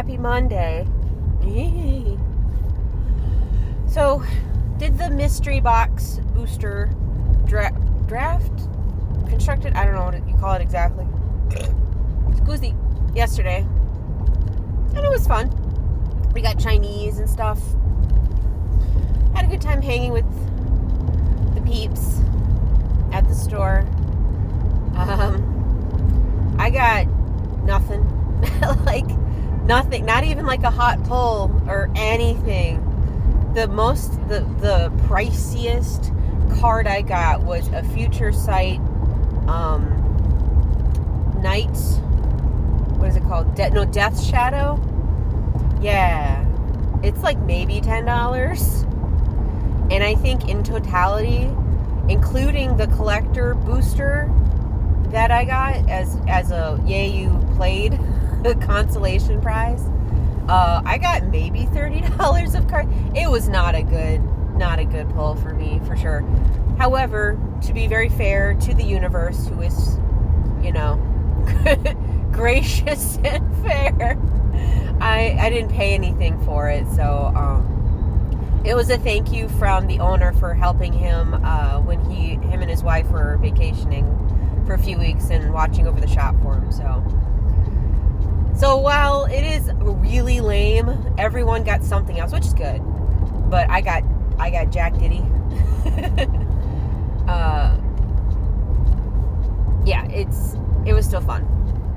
Happy Monday. So, did the mystery box booster draft constructed? I don't know what you call it exactly. Excuse yesterday. And it was fun. We got Chinese and stuff. Had a good time hanging with the peeps at the store. I got nothing. Like, nothing. Not even like a hot pull or anything. The priciest card I got was a Future Sight Night, what is it called? Death Shadow. Yeah, it's like maybe $10, and I think in totality, including the collector booster that I got as a yay you played consolation prize, I got maybe $30 of card. It was not a good pull for me, for sure. However, to be very fair to the universe, who is, gracious and fair, I didn't pay anything for it, so it was a thank you from the owner for helping him when him and his wife were vacationing for a few weeks and watching over the shop for him. So while it is really lame, everyone got something else, which is good. But I got Jack Diddy. Yeah, it was still fun,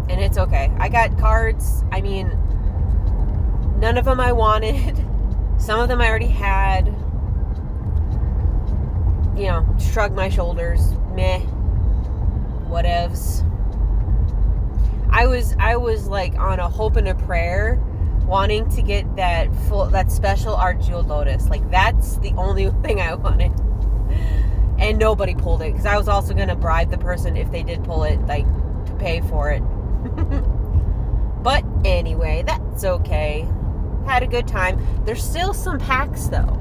and it's okay. I got cards. I mean, none of them I wanted. Some of them I already had. Shrug my shoulders. Meh. Whatevs. I was like on a hope and a prayer, wanting to get that special art jeweled lotus. Like, that's the only thing I wanted. And nobody pulled it, because I was also going to bribe the person, if they did pull it, like, to pay for it. But anyway, that's okay. Had a good time. There's still some packs, though.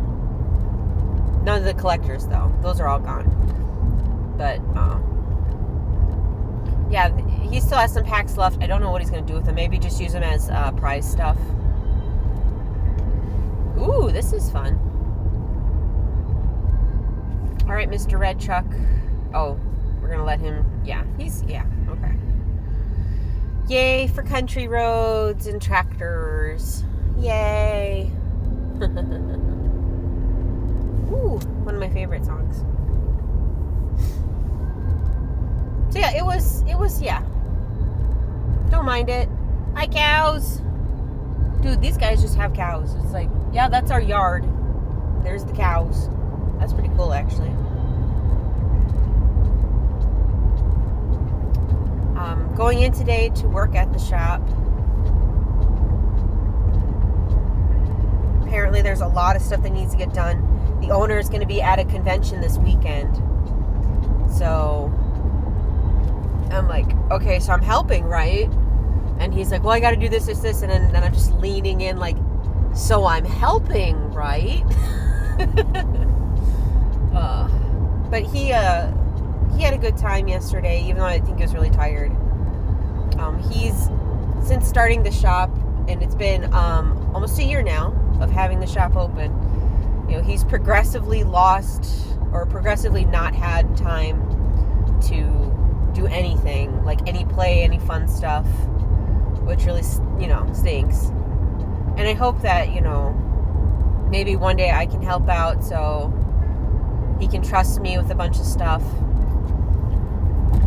None of the collectors, though. Those are all gone. But, yeah, he still has some packs left. I don't know what he's going to do with them. Maybe just use them as prize stuff. Ooh, this is fun. All right, Mr. Red Chuck. Oh, we're going to let him. Yeah, okay. Yay for country roads and tractors. Yay. Ooh, one of my favorite songs. So yeah, it was, yeah. Don't mind it. Hi, cows. Dude, these guys just have cows. It's like, yeah, that's our yard. There's the cows. That's pretty cool, actually. Going in today to work at the shop. Apparently there's a lot of stuff that needs to get done. The owner is going to be at a convention this weekend. So I'm like, okay, so I'm helping, right? And he's like, well, I got to do this. And then I'm just leaning in like, so I'm helping, right? But he had a good time yesterday, even though I think he was really tired. He's, since starting the shop, and it's been almost a year now of having the shop open, he's progressively lost or progressively not had time to do anything, like any play, any fun stuff, which really, stinks. And I hope that, maybe one day I can help out so he can trust me with a bunch of stuff.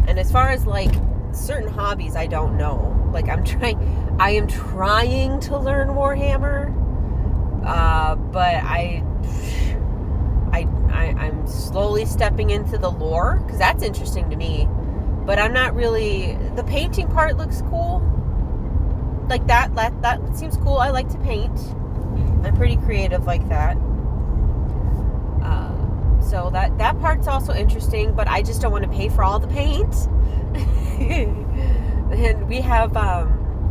And as far as like certain hobbies, I don't know. Like, I am trying to learn Warhammer, but I'm slowly stepping into the lore, because that's interesting to me. But I'm not really. The painting part looks cool. Like that seems cool. I like to paint. I'm pretty creative like that. So that part's also interesting, but I just don't want to pay for all the paint. And we have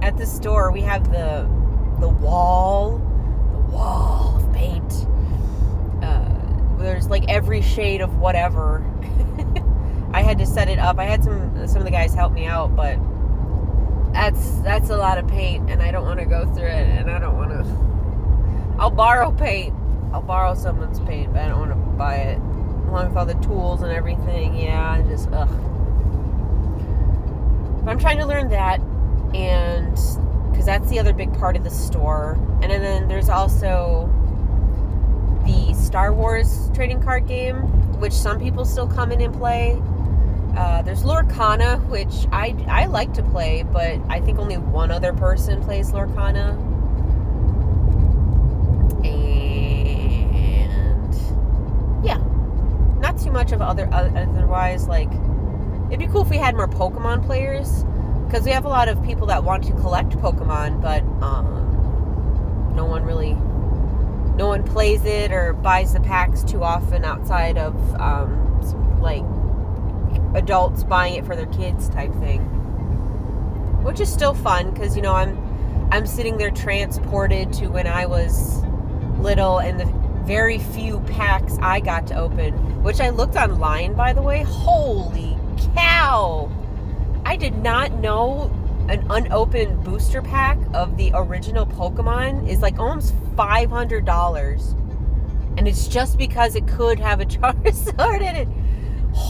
at the store we have the wall of paint. There's like every shade of whatever. I had to set it up. I had some of the guys help me out, but that's a lot of paint, and I don't want to go through it, and I don't want to. I'll borrow paint. I'll borrow someone's paint, but I don't want to buy it. Along with all the tools and everything, yeah, just ugh. But I'm trying to learn that, and because that's the other big part of the store. And then there's also the Star Wars trading card game, which some people still come in and play. There's Lorcana, which I like to play, but I think only one other person plays Lorcana. And yeah, not too much of otherwise. Like, it'd be cool if we had more Pokemon players, because we have a lot of people that want to collect Pokemon, but no one plays it or buys the packs too often outside of like adults buying it for their kids type thing, which is still fun, because I'm sitting there transported to when I was little and the very few packs I got to open, which I looked online, by the way. Holy cow, I did not know an unopened booster pack of the original Pokemon is like almost $500, and it's just because it could have a Charizard in it.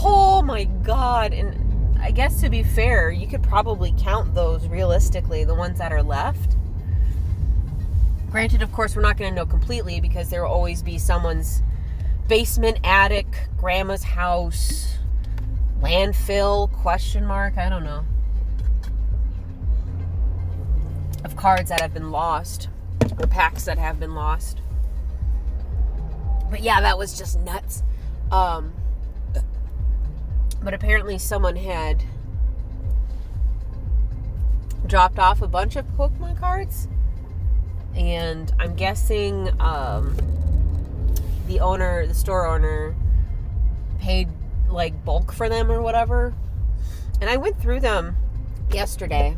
Oh my god. And I guess, to be fair, you could probably count those realistically, the ones that are left. Granted, of course, we're not going to know completely, because there will always be someone's basement, attic, grandma's house, landfill, ? I don't know, of cards that have been lost, or packs that have been lost. But yeah, that was just nuts. But apparently someone had dropped off a bunch of Pokemon cards, and I'm guessing the store owner paid like bulk for them or whatever. And I went through them yesterday,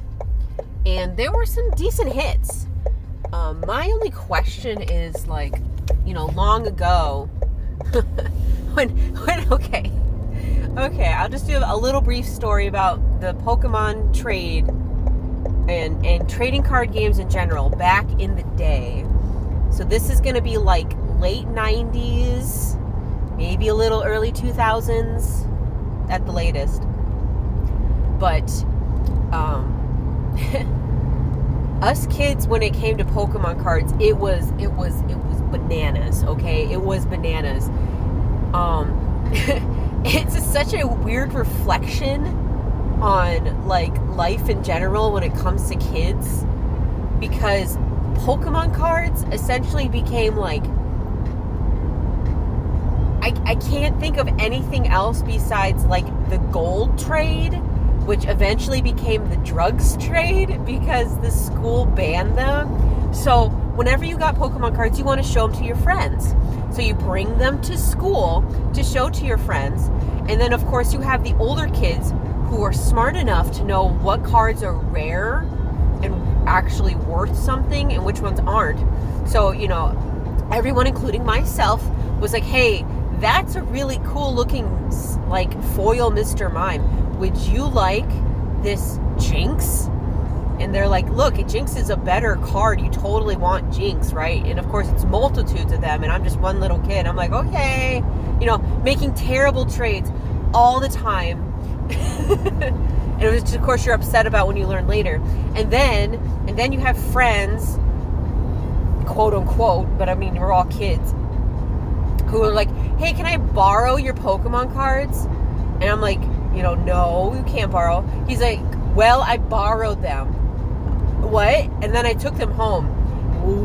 and there were some decent hits. My only question is, like, long ago Okay, I'll just do a little brief story about the Pokemon trade and trading card games in general back in the day. So this is going to be like late 90s, maybe a little early 2000s at the latest. But us kids, when it came to Pokemon cards, it was bananas, okay? It was bananas. It's such a weird reflection on like life in general when it comes to kids, because Pokemon cards essentially became like, I can't think of anything else besides like the gold trade, which eventually became the drugs trade because the school banned them. So whenever you got Pokemon cards, you want to show them to your friends. So you bring them to school to show to your friends. And then, of course, you have the older kids who are smart enough to know what cards are rare and actually worth something and which ones aren't. So, everyone, including myself, was like, hey, that's a really cool looking, like, foil Mr. Mime. Would you like this Jinx? And they're like, look, Jinx is a better card. You totally want Jinx, right? And of course, it's multitudes of them, and I'm just one little kid. I'm like, okay, making terrible trades all the time. And it was just, of course, you're upset about when you learn later. And then you have friends, quote unquote, but I mean, we're all kids, who are like, hey, can I borrow your Pokemon cards? And I'm like, no, you can't borrow. He's like, well, I borrowed them. What? And then I took them home.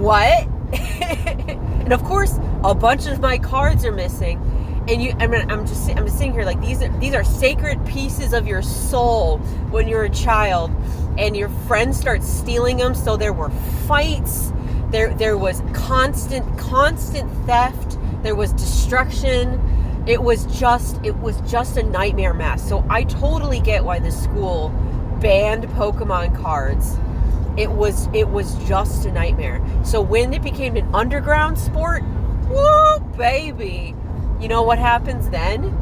What? And of course, a bunch of my cards are missing. And I'm just sitting here like, these are sacred pieces of your soul when you're a child, and your friends start stealing them. So there were fights. There was constant theft. There was destruction. It was just a nightmare mess. So I totally get why the school banned Pokemon cards. It was just a nightmare. So when it became an underground sport, woo, baby. You know what happens then?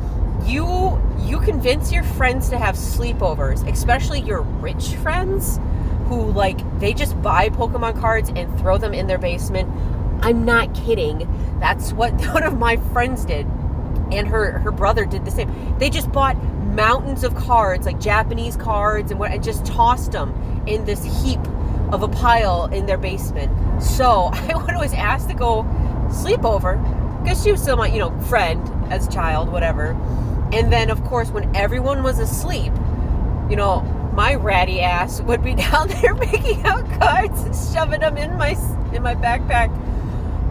You convince your friends to have sleepovers, especially your rich friends, who, like, they just buy Pokemon cards and throw them in their basement. I'm not kidding. That's what one of my friends did. And her brother did the same. They just bought mountains of cards, like Japanese cards, and just tossed them in this heap of a pile in their basement. So I would always ask to go sleep over, because she was still my, friend as a child, whatever. And then, of course, when everyone was asleep, my ratty ass would be down there making out cards and shoving them in my backpack.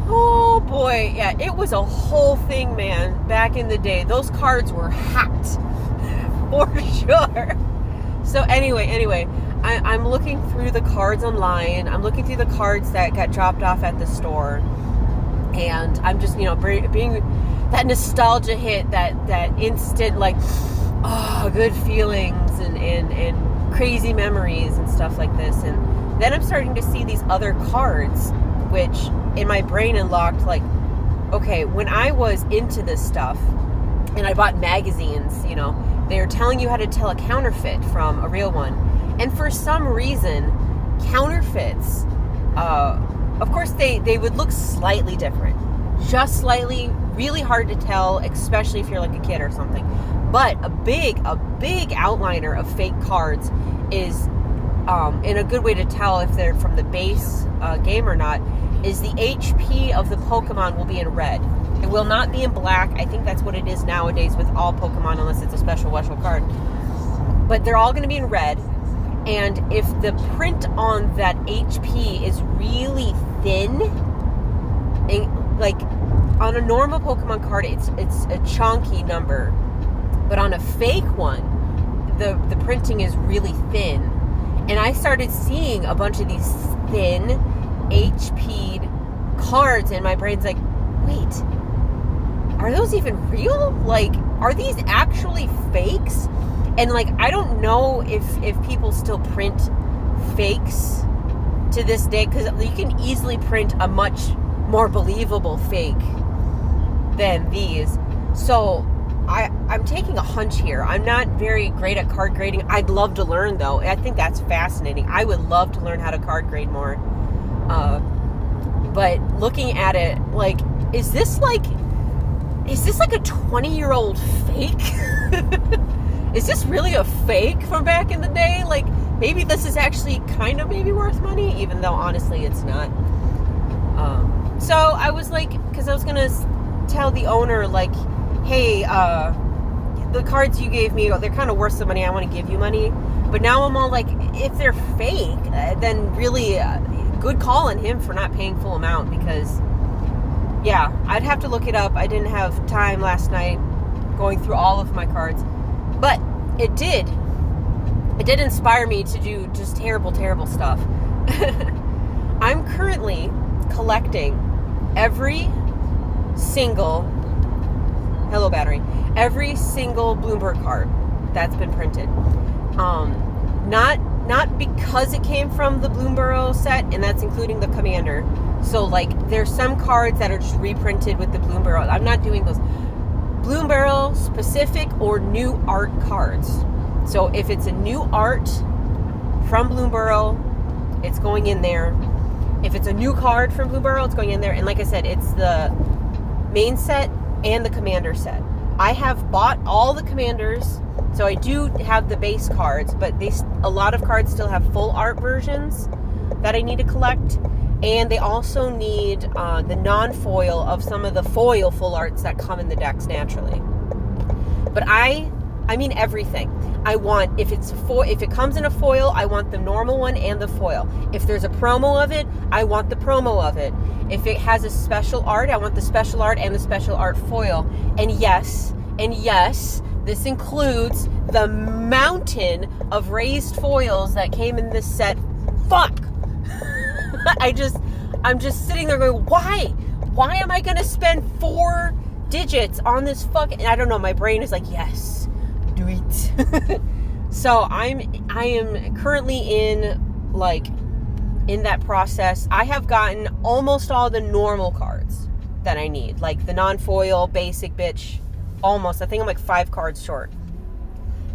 Oh boy, yeah, it was a whole thing, man. Back in the day, those cards were hot for sure. So anyway, I'm looking through the cards online. I'm looking through the cards that got dropped off at the store, and I'm just being that nostalgia hit, that instant, like, good feelings and crazy memories and stuff like this. And then I'm starting to see these other cards, which in my brain unlocked, like, okay, when I was into this stuff and I bought magazines, they were telling you how to tell a counterfeit from a real one. And for some reason, counterfeits, of course, they would look slightly different. Just slightly, really hard to tell, especially if you're like a kid or something. But a big outliner of fake cards is, and a good way to tell if they're from the base game or not, is the HP of the Pokemon will be in red. It will not be in black. I think that's what it is nowadays with all Pokemon, unless it's a special card. But they're all going to be in red. And if the print on that HP is really thin, like on a normal Pokemon card, it's a chunky number. But on a fake one, the printing is really thin. And I started seeing a bunch of these thin, HP'd cards, and my brain's like, wait, are those even real? Like, are these actually fakes? And, like, I don't know if people still print fakes to this day, because you can easily print a much more believable fake than these. So I'm taking a hunch here. I'm not very great at card grading. I'd love to learn, though. I think that's fascinating. I would love to learn how to card grade more. But looking at it, like, is this like a 20-year-old fake? Is this really a fake from back in the day? Like, maybe this is actually kind of maybe worth money, even though honestly it's not. So I was like, because I was going to tell the owner, like, hey, the cards you gave me, they're kind of worth some money. I want to give you money. But now I'm all like, if they're fake, then really good call on him for not paying full amount, because, yeah, I'd have to look it up. I didn't have time last night going through all of my cards. But it did inspire me to do just terrible, terrible stuff. I'm currently collecting every single Bloomberg card that's been printed. Not because it came from the Bloomburrow set, and that's including the Commander. So, like, there's some cards that are just reprinted with the Bloomburrow. I'm not doing those Bloomburrow specific or new art cards. So if it's a new art from Bloomburrow, it's going in there. If it's a new card from Bloomburrow, it's going in there. And like I said, it's the main set and the Commander set. I have bought all the Commanders, so I do have the base cards, but a lot of cards still have full art versions that I need to collect. And they also need the non-foil of some of the foil full arts that come in the decks naturally. But I mean everything. I want, if it comes in a foil, I want the normal one and the foil. If there's a promo of it, I want the promo of it. If it has a special art, I want the special art and the special art foil. And yes, this includes the mountain of raised foils that came in this set. Fuck! I'm just sitting there going, why? Why am I going to spend 4 digits on this fucking... I don't know, my brain is like, yes, do it. So I am currently in that process. I have gotten almost all the normal cards that I need, like the non-foil, basic bitch, almost. I think I'm like 5 cards short.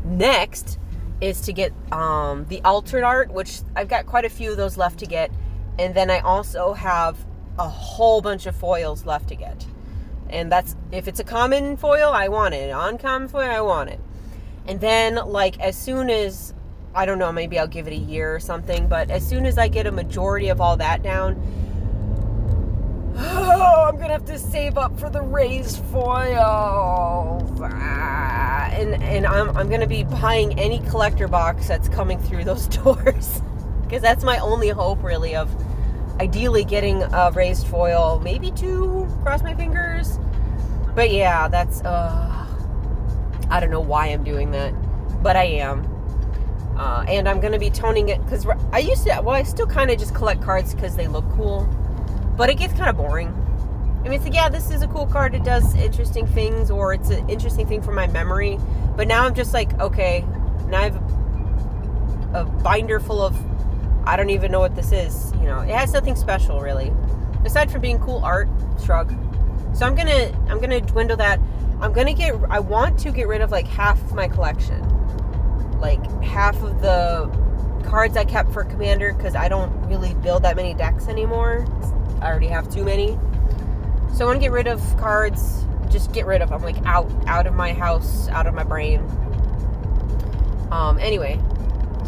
Next is to get the altered art, which I've got quite a few of those left to get. And then I also have a whole bunch of foils left to get. And that's, if it's a common foil, I want it. An uncommon foil, I want it. And then, like, as soon as, I don't know, maybe I'll give it a year or something, but as soon as I get a majority of all that down, I'm going to have to save up for the raised foils. And I'm going to be buying any collector box that's coming through those doors. Because that's my only hope, really, of ideally getting a raised foil. Maybe 2, cross my fingers. But yeah, that's, I don't know why I'm doing that. But I am. And I'm going to be toning it, because I still kind of just collect cards because they look cool. But it gets kind of boring. I mean, it's like, yeah, this is a cool card. It does interesting things, or it's an interesting thing for my memory. But now I'm just like, okay, now I have a binder full of, I don't even know what this is. You know, it has nothing special, really. Aside from being cool art, shrug. So I'm gonna dwindle that. I want to get rid of like half of my collection. Like half of the cards I kept for Commander, because I don't really build that many decks anymore. I already have too many. So I want to get rid of cards. Just get rid of them, like out of my house, out of my brain. Anyway,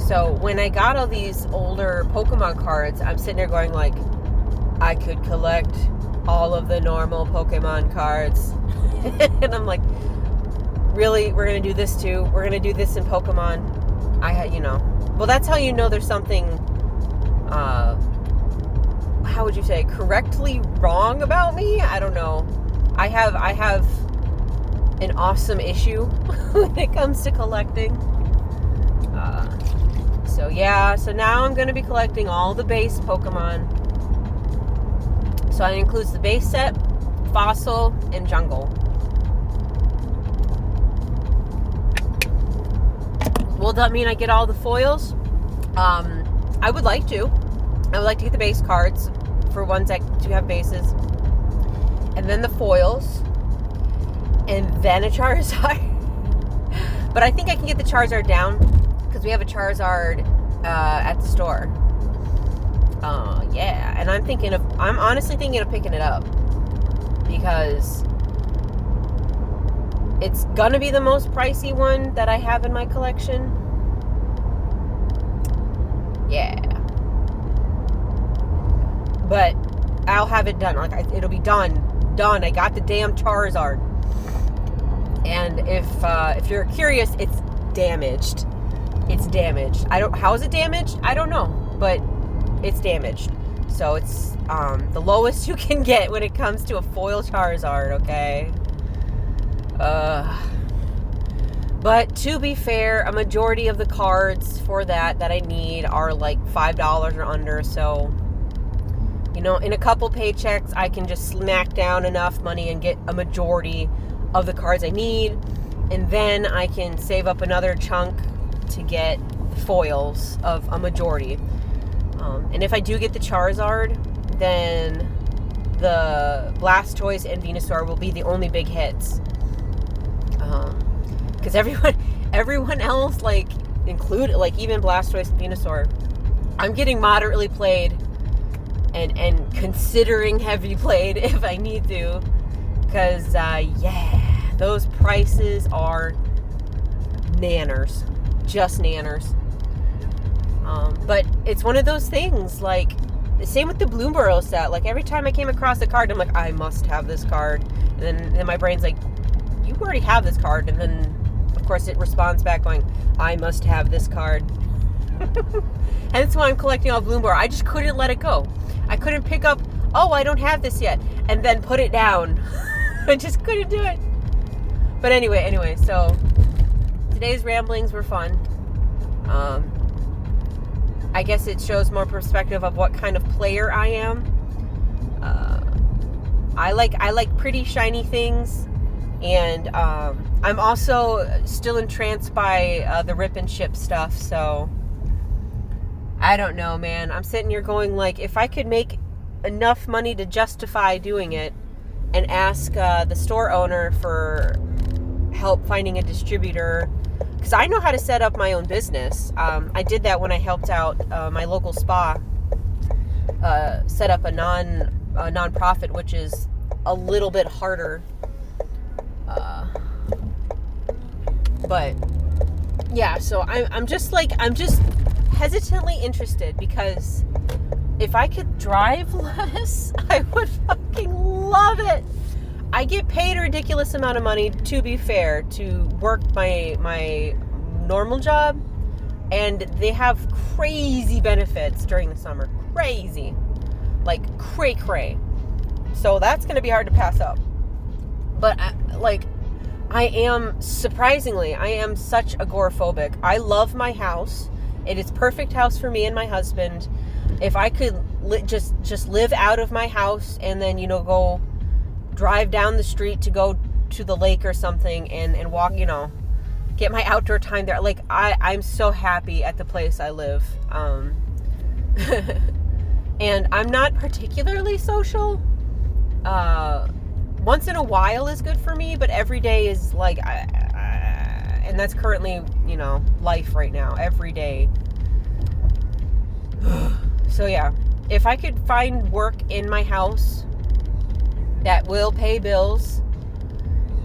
so when I got all these older Pokemon cards, I'm sitting there going like, I could collect all of the normal Pokemon cards. And I'm like, really? We're going to do this too? We're going to do this in Pokemon? Well, that's how you know there's something, how would you say, correctly wrong about me? I don't know. I have an awesome issue when it comes to collecting. So now I'm going to be collecting all the base Pokemon. So that includes the base set, Fossil, and Jungle. Will that mean I get all the foils? I would like to. I would like to get the base cards for ones that do have bases. And then the foils. And then a Charizard. But I think I can get the Charizard down, because we have a Charizard at the store. Yeah. And I'm honestly thinking of picking it up, because it's gonna be the most pricey one that I have in my collection. Yeah. But I'll have it done. It'll be done. I got the damn Charizard. And if you're curious, it's damaged. It's damaged. How is it damaged? I don't know, but it's damaged. So it's the lowest you can get when it comes to a foil Charizard, okay? But to be fair, a majority of the cards for that I need are like $5 or under, so in a couple paychecks I can just smack down enough money and get a majority of the cards I need, and then I can save up another chunk to get foils of a majority. And if I do get the Charizard, then the Blastoise and Venusaur will be the only big hits. Because everyone else, like, include, like, even Blastoise and Venusaur, I'm getting moderately played and considering heavy played if I need to. Because, those prices are nanners. Just nanners. But it's one of those things, like, same with the Bloomborough set. Like, every time I came across a card, I'm like, I must have this card. And then my brain's like, you already have this card. And then, of course, it responds back going, I must have this card. And that's why I'm collecting all Bloomborough. I just couldn't let it go. I couldn't pick up, oh, I don't have this yet, and then put it down. I just couldn't do it. But anyway, so today's ramblings were fun. I guess it shows more perspective of what kind of player I am. I like pretty shiny things, and I'm also still entranced by the rip and ship stuff, so I don't know, man. I'm sitting here going like, if I could make enough money to justify doing it and ask the store owner for help finding a distributor, because I know how to set up my own business. I did that when I helped out my local spa set up a nonprofit, which is a little bit harder. But yeah, so I'm just hesitantly interested, because if I could drive less, I would fucking love it. I get paid a ridiculous amount of money, to be fair, to work my normal job, and they have crazy benefits during the summer. Crazy. Like, cray. So that's going to be hard to pass up. But, I am such agoraphobic. I love my house. It is perfect house for me and my husband. If I could just live out of my house and then, go drive down the street to go to the lake or something and walk, get my outdoor time there. Like, I'm so happy at the place I live. And I'm not particularly social. Once in a while is good for me, but every day is like, and that's currently, life right now, every day. So yeah, if I could find work in my house that will pay bills,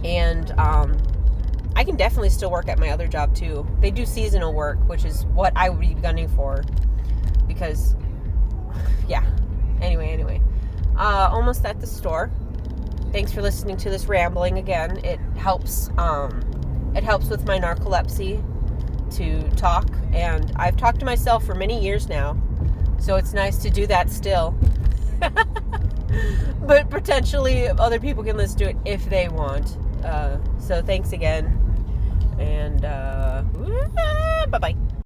and I can definitely still work at my other job too. They do seasonal work, which is what I would be gunning for, because yeah. Anyway, almost at the store. Thanks for listening to this rambling again. It helps with my narcolepsy to talk, and I've talked to myself for many years now, so it's nice to do that still. But potentially other people can listen to it if they want. So thanks again, and bye-bye.